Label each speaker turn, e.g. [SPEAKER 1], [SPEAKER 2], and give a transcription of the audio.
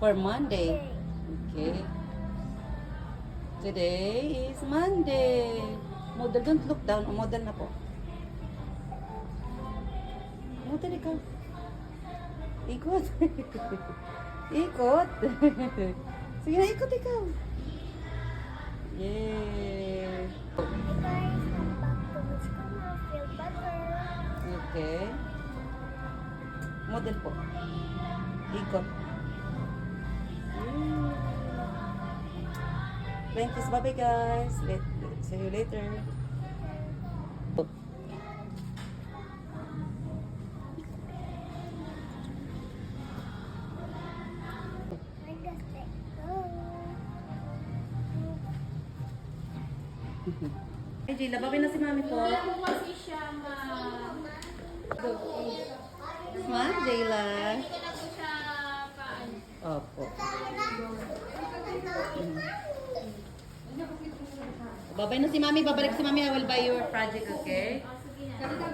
[SPEAKER 1] For Monday. Okay. Today is Monday. Model, don't look down. O, model na po. Model ikaw. Ikot. Ikot. Sige na, ikot ikaw. Yay. Okay. Model po. Ikot. Thank you. Bye-bye guys. See you later. Hey Jayla, babay na si mami po.
[SPEAKER 2] Kasi siya
[SPEAKER 1] Smile, Jayla.
[SPEAKER 2] hindi ka na po siya paano.
[SPEAKER 1] Opo. Babay na si mami. Babalik si mami. I will buy your project, okay?
[SPEAKER 2] Sige na.